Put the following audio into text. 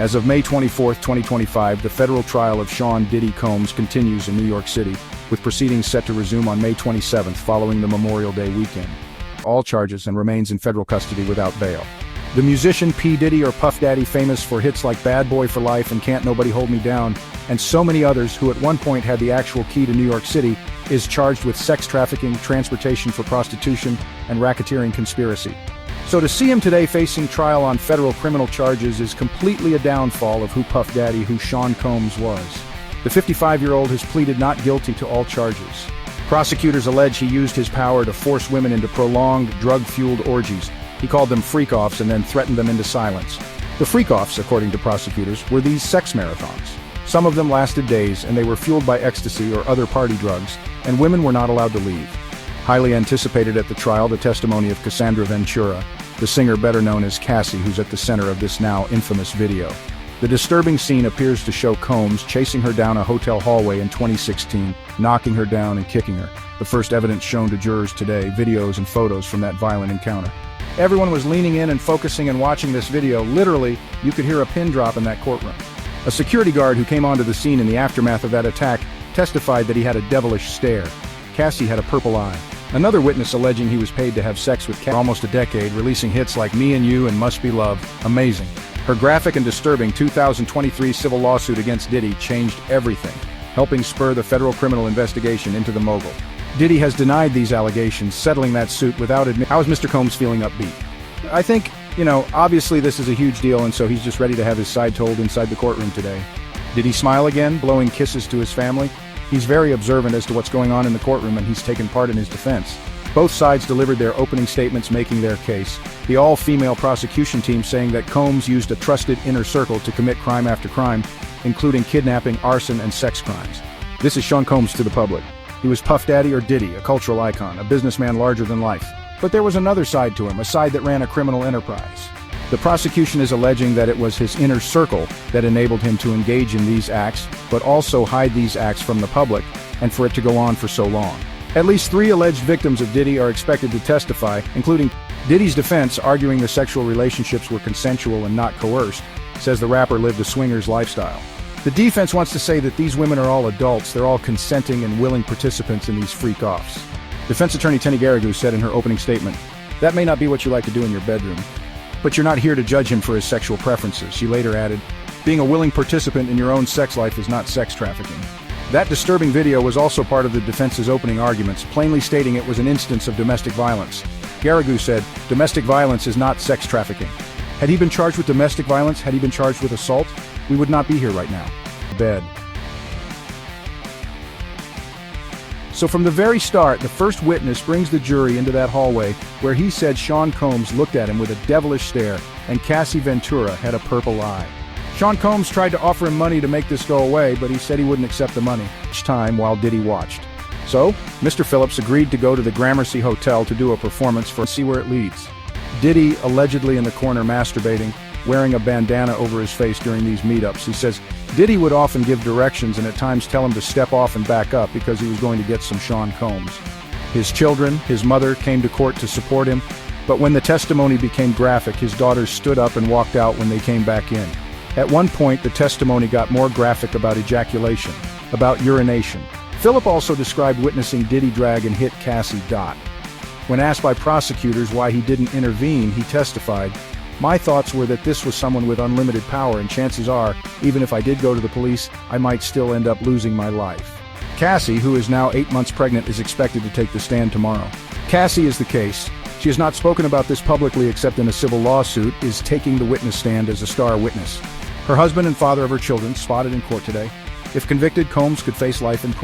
As of May 24, 2025, the federal trial of Sean Diddy Combs continues in New York City, with proceedings set to resume on May 27th following the Memorial Day weekend. All charges and remains in federal custody without bail. The musician P Diddy, or Puff Daddy, famous for hits like Bad Boy for Life and Can't Nobody Hold Me Down, and so many others who at one point had the actual key to New York City, is charged with sex trafficking, transportation for prostitution, and racketeering conspiracy. So to see him today facing trial on federal criminal charges is completely a downfall of who Puff Daddy, who Sean Combs was. The 55-year-old has pleaded not guilty to all charges. Prosecutors allege he used his power to force women into prolonged, drug-fueled orgies. He called them freak-offs and then threatened them into silence. The freak-offs, according to prosecutors, were these sex marathons. Some of them lasted days, and they were fueled by ecstasy or other party drugs, and women were not allowed to leave. Highly anticipated at the trial, the testimony of Cassandra Ventura, the singer better known as Cassie, who's at the center of this now infamous video. The disturbing scene appears to show Combs chasing her down a hotel hallway in 2016, knocking her down and kicking her. The first evidence shown to jurors today, videos and photos from that violent encounter. Everyone was leaning in and focusing and watching this video. Literally, you could hear a pin drop in that courtroom. A security guard who came onto the scene in the aftermath of that attack testified that he had a devilish stare. Cassie had a purple eye. Another witness alleging he was paid to have sex with Cassie for almost a decade, releasing hits like Me and You and Must Be Love. Amazing. Her graphic and disturbing 2023 civil lawsuit against Diddy changed everything, helping spur the federal criminal investigation into the mogul. Diddy has denied these allegations, settling that suit without admitting. How is Mr. Combs feeling upbeat? I think, obviously this is a huge deal, and so he's just ready to have his side told inside the courtroom today. Did he smile again, blowing kisses to his family? He's very observant as to what's going on in the courtroom, and he's taken part in his defense. Both sides delivered their opening statements making their case. The all-female prosecution team saying that Combs used a trusted inner circle to commit crime after crime, including kidnapping, arson, and sex crimes. This is Sean Combs to the public. He was Puff Daddy or Diddy, a cultural icon, a businessman larger than life. But there was another side to him, a side that ran a criminal enterprise. The prosecution is alleging that it was his inner circle that enabled him to engage in these acts, but also hide these acts from the public, and for it to go on for so long. At least 3 alleged victims of Diddy are expected to testify, including Diddy's defense, arguing the sexual relationships were consensual and not coerced, says the rapper lived a swinger's lifestyle. The defense wants to say that these women are all adults, they're all consenting and willing participants in these freak-offs. Defense attorney Tenny Garrigou said in her opening statement, "That may not be what you like to do in your bedroom, but you're not here to judge him for his sexual preferences." She later added, "Being a willing participant in your own sex life is not sex trafficking." That disturbing video was also part of the defense's opening arguments, plainly stating it was an instance of domestic violence. Garrigou said, "Domestic violence is not sex trafficking. Had he been charged with domestic violence, had he been charged with assault, we would not be here right now." Bed. So from the very start, the first witness brings the jury into that hallway where he said Sean Combs looked at him with a devilish stare and Cassie Ventura had a purple eye. Sean Combs tried to offer him money to make this go away, but he said he wouldn't accept the money each time while Diddy watched. So, Mr. Phillips agreed to go to the Gramercy Hotel to do a performance for See Where It Leads. Diddy allegedly in the corner masturbating, wearing a bandana over his face during these meetups. He says Diddy would often give directions and at times tell him to step off and back up because he was going to get some Sean Combs. His children, his mother, came to court to support him, but when the testimony became graphic, his daughters stood up and walked out when they came back in. At one point, the testimony got more graphic about ejaculation, about urination. Phillip also described witnessing Diddy drag and hit Cassie. When asked by prosecutors why he didn't intervene, he testified, "My thoughts were that this was someone with unlimited power, and chances are, even if I did go to the police, I might still end up losing my life." Cassie, who is now 8 months pregnant, is expected to take the stand tomorrow. Cassie is the case. She has not spoken about this publicly except in a civil lawsuit, is taking the witness stand as a star witness. Her husband and father of her children spotted in court today. If convicted, Combs could face life in prison.